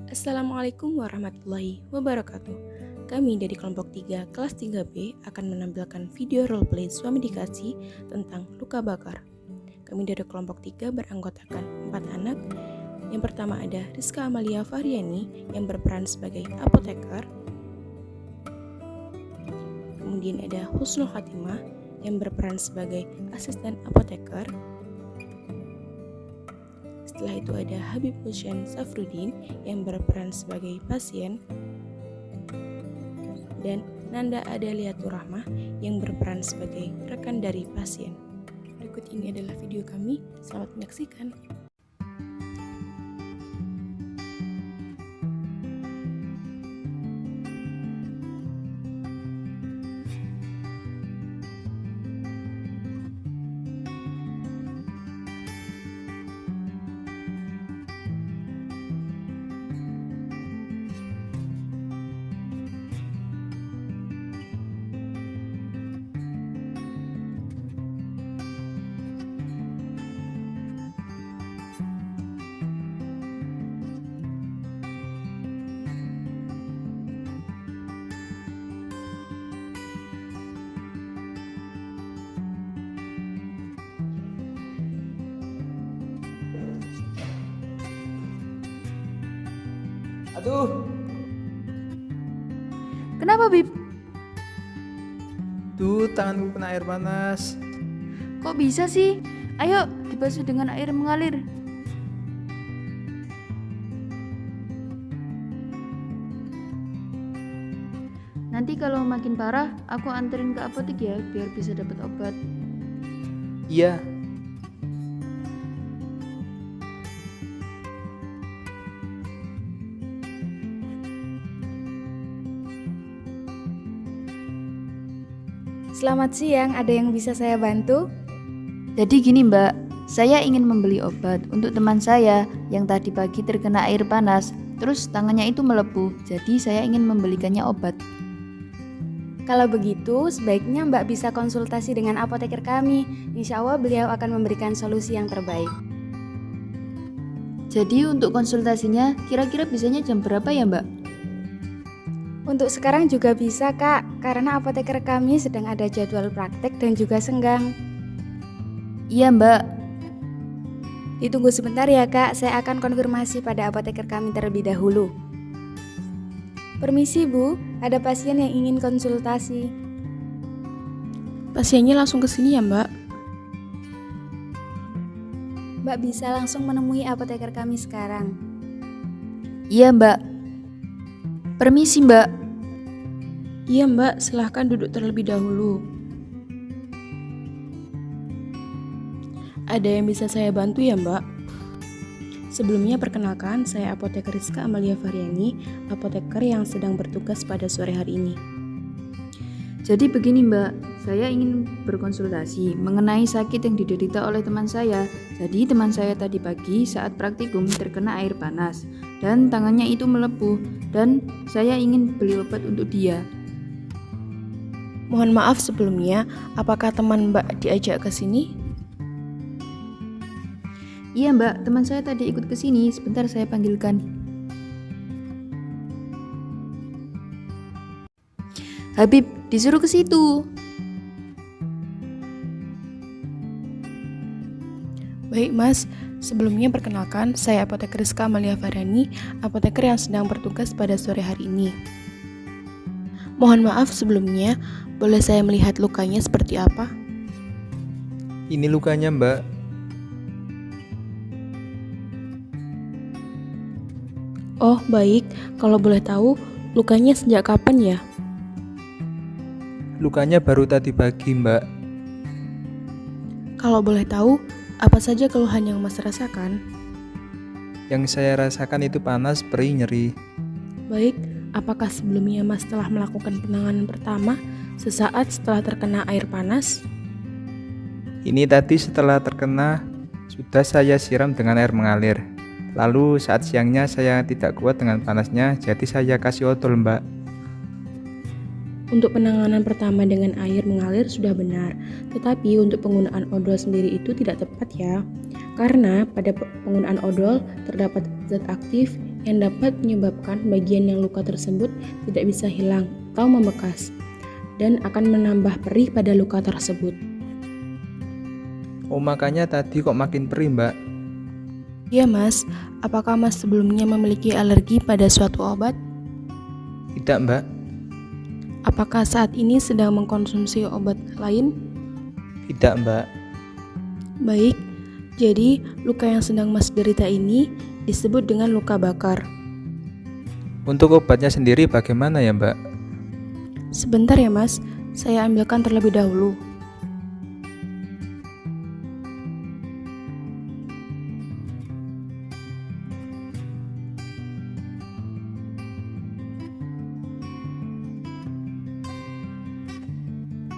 Assalamualaikum warahmatullahi wabarakatuh. Kami dari kelompok 3 kelas 3B akan menampilkan video roleplay suami dikasih tentang luka bakar. Kami dari kelompok 3 beranggotakan 4 anak. Yang pertama ada Rizka Amalia Faryani yang berperan sebagai apoteker. Kemudian ada Husnul Khatimah yang berperan sebagai asisten apoteker. Setelah itu ada Habib Hussein Safruddin yang berperan sebagai pasien, dan Nanda Adaliatur Rahmah yang berperan sebagai rekan dari pasien. Berikut ini adalah video kami, selamat menyaksikan. Aduh, Kenapa, Bib? tanganku kena air panas. Kok bisa sih? Ayo, dibasuh dengan air mengalir. Nanti kalau makin parah, aku anterin ke apotek ya, biar bisa dapat obat. Iya, Selamat siang, ada yang bisa saya bantu? Jadi gini Mbak, saya ingin membeli obat untuk teman saya yang tadi pagi terkena air panas, terus tangannya itu melepuh, jadi saya ingin membelikannya obat. Kalau begitu, sebaiknya Mbak bisa konsultasi dengan apoteker kami. Insya Allah beliau akan memberikan solusi yang terbaik. Jadi untuk konsultasinya, kira-kira bisanya jam berapa ya Mbak? Untuk sekarang juga bisa Kak, karena apoteker kami sedang ada jadwal praktek dan juga senggang. Iya Mbak. Ditunggu sebentar ya Kak, saya akan konfirmasi pada apoteker kami terlebih dahulu. Permisi Bu, ada pasien yang ingin konsultasi. Pasiennya langsung ke sini ya, Mbak. Mbak bisa langsung menemui apoteker kami sekarang. Iya Mbak. Permisi Mbak. Iya, Mbak, silahkan duduk terlebih dahulu. Ada yang bisa saya bantu ya, Mbak? Sebelumnya perkenalkan, saya apoteker Rizka Amalia Faryani, apoteker yang sedang bertugas pada sore hari ini. Jadi begini Mbak, saya ingin berkonsultasi mengenai sakit yang diderita oleh teman saya. Jadi teman saya tadi pagi saat praktikum terkena air panas dan tangannya itu melepuh dan saya ingin beli obat untuk dia. Mohon maaf sebelumnya, apakah teman Mbak diajak ke sini? Iya Mbak, teman saya tadi ikut ke sini, sebentar saya panggilkan. Habib, disuruh ke situ. Baik Mas, sebelumnya perkenalkan, saya apoteker Rizka Amalia Faryani, apoteker yang sedang bertugas pada sore hari ini. Mohon maaf sebelumnya, boleh saya melihat lukanya seperti apa? ini lukanya Mbak. Oh baik, kalau boleh tahu, lukanya sejak kapan ya? Lukanya baru tadi pagi Mbak. Kalau boleh tahu, apa saja keluhan yang Mas rasakan? Yang saya rasakan itu panas, perih, nyeri. Baik, apakah sebelumnya Mas telah melakukan penanganan pertama sesaat setelah terkena air panas? Ini tadi setelah terkena, sudah saya siram dengan air mengalir. Lalu saat siangnya saya tidak kuat dengan panasnya, jadi saya kasih odol Mbak. Untuk penanganan pertama dengan air mengalir sudah benar, tetapi untuk penggunaan odol sendiri itu tidak tepat ya. Karena pada penggunaan odol terdapat zat aktif yang dapat menyebabkan bagian yang luka tersebut tidak bisa hilang atau membekas dan akan menambah perih pada luka tersebut. Oh, makanya tadi kok makin perih, Mbak? Iya Mas, apakah Mas sebelumnya memiliki alergi pada suatu obat? Tidak, Mbak. Apakah saat ini sedang mengkonsumsi obat lain? Tidak, Mbak. Baik, jadi luka yang sedang Mas derita ini disebut dengan luka bakar. Untuk obatnya sendiri bagaimana ya, Mbak? Sebentar ya Mas, saya ambilkan terlebih dahulu.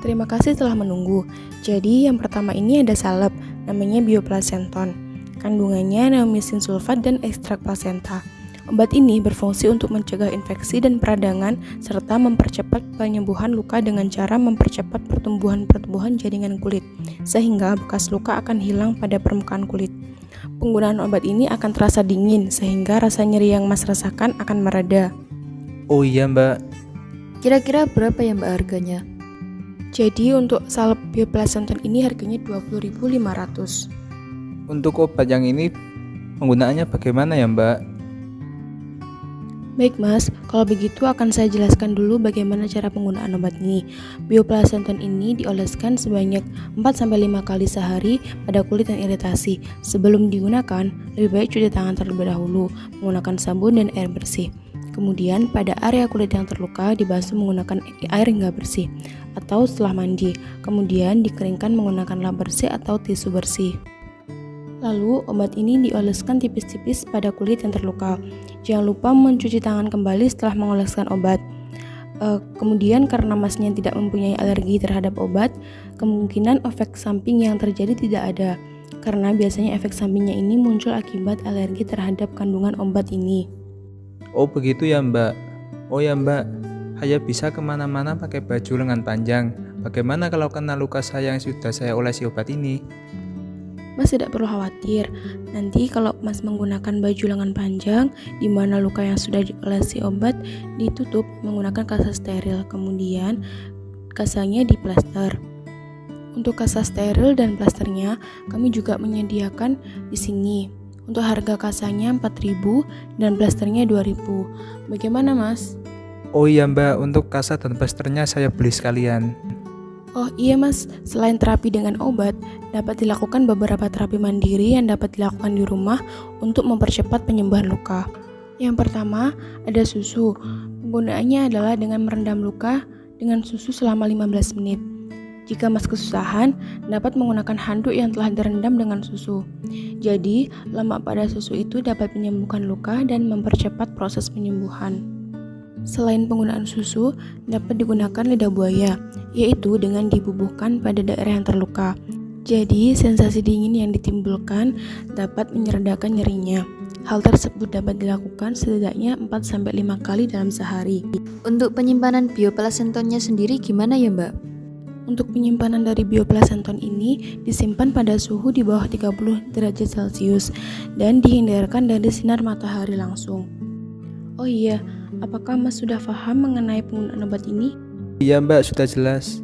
Terima kasih telah menunggu. Jadi yang pertama ini ada salep, namanya bioplasenton. Kandungannya neomycin sulfat dan ekstrak plasenta. Obat ini berfungsi untuk mencegah infeksi dan peradangan serta mempercepat penyembuhan luka dengan cara mempercepat pertumbuhan jaringan kulit, sehingga bekas luka akan hilang pada permukaan kulit. Penggunaan obat ini akan terasa dingin, sehingga rasa nyeri yang Mas rasakan akan mereda. Oh iya, Mbak. Kira-kira berapa ya Mbak harganya? Jadi untuk salep bioplasenton ini harganya 20.500. Untuk obat yang ini penggunaannya bagaimana ya, Mbak? Baik Mas, kalau begitu akan saya jelaskan dulu bagaimana cara penggunaan obat ini. Bioplasenton ini dioleskan sebanyak 4-5 kali sehari pada kulit yang iritasi. Sebelum digunakan, lebih baik cuci tangan terlebih dahulu menggunakan sabun dan air bersih. Kemudian pada area kulit yang terluka dibasuh menggunakan air hingga bersih atau setelah mandi. Kemudian dikeringkan menggunakan lap bersih atau tisu bersih. Lalu obat ini dioleskan tipis-tipis pada kulit yang terluka. Jangan lupa mencuci tangan kembali setelah mengoleskan obat. Kemudian karena Masnya tidak mempunyai alergi terhadap obat, kemungkinan efek samping yang terjadi tidak ada. Karena biasanya efek sampingnya ini muncul akibat alergi terhadap kandungan obat ini. Oh begitu ya, Mbak. Oh ya, Mbak, saya bisa kemana-mana pakai baju lengan panjang. Bagaimana kalau kena luka saya yang sudah saya olesi obat ini? Mas tidak perlu khawatir. Nanti kalau Mas menggunakan baju lengan panjang di mana luka yang sudah diolesi obat ditutup menggunakan kasa steril. Kemudian kasanya diplaster. Untuk kasa steril dan plasternya kami juga menyediakan di sini. Untuk harga kasanya 4.000 dan plasternya 2.000. Bagaimana Mas? Oh iya, Mbak, untuk kasa dan plasternya saya beli sekalian. Oh iya Mas, selain terapi dengan obat, dapat dilakukan beberapa terapi mandiri yang dapat dilakukan di rumah untuk mempercepat penyembuhan luka. Yang pertama, ada susu. Penggunaannya adalah dengan merendam luka dengan susu selama 15 menit. Jika Mas kesusahan, dapat menggunakan handuk yang telah direndam dengan susu. Jadi, lemak pada susu itu dapat menyembuhkan luka dan mempercepat proses penyembuhan. Selain penggunaan susu, dapat digunakan lidah buaya, yaitu dengan dibubuhkan pada daerah yang terluka. Jadi, sensasi dingin yang ditimbulkan dapat menyeredakan nyerinya. Hal tersebut dapat dilakukan setidaknya 4-5 kali dalam sehari. Untuk penyimpanan bioplasentonnya sendiri gimana ya Mbak? Untuk penyimpanan dari bioplasenton ini disimpan pada suhu di bawah 30 derajat Celcius dan dihindarkan dari sinar matahari langsung. Oh iya, apakah Mas sudah paham mengenai penggunaan obat ini? Iya, Mbak, sudah jelas.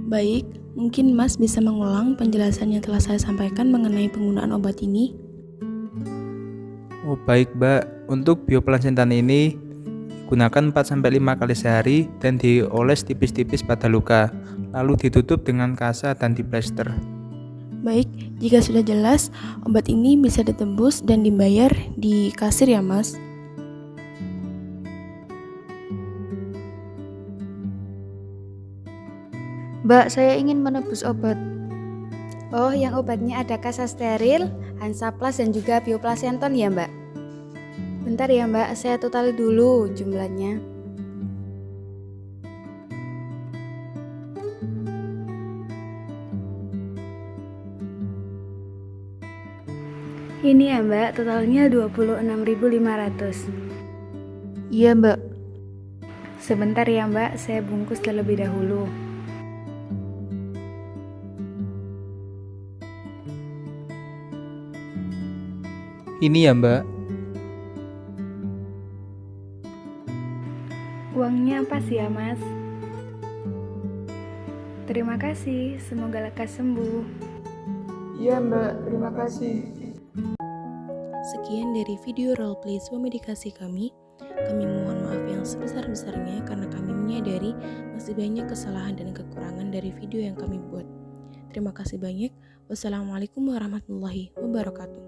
Baik, mungkin Mas bisa mengulang penjelasan yang telah saya sampaikan mengenai penggunaan obat ini. Oh baik, Mbak. Untuk bioplasentan ini gunakan 4-5 kali sehari dan dioles tipis-tipis pada luka, lalu ditutup dengan kasa dan diplaster. Baik, jika sudah jelas, obat ini bisa ditebus dan dibayar di kasir ya Mas. Mbak, saya ingin menebus obat. Oh, yang obatnya ada kasa steril, Hansaplast dan juga bioplasenton ya Mbak? Bentar ya Mbak, saya total dulu jumlahnya. Ini ya Mbak, totalnya 26.500. Iya Mbak. Sebentar ya Mbak, saya bungkus terlebih dahulu. Ini ya, Mbak. Uangnya pas ya, Mas? Terima kasih, semoga lekas sembuh. Iya Mbak, terima kasih. Sekian dari video roleplay suami dikasih kami. Kami mohon maaf yang sebesar-besarnya karena kami menyadari masih banyak kesalahan dan kekurangan dari video yang kami buat. Terima kasih banyak. Wassalamualaikum warahmatullahi wabarakatuh.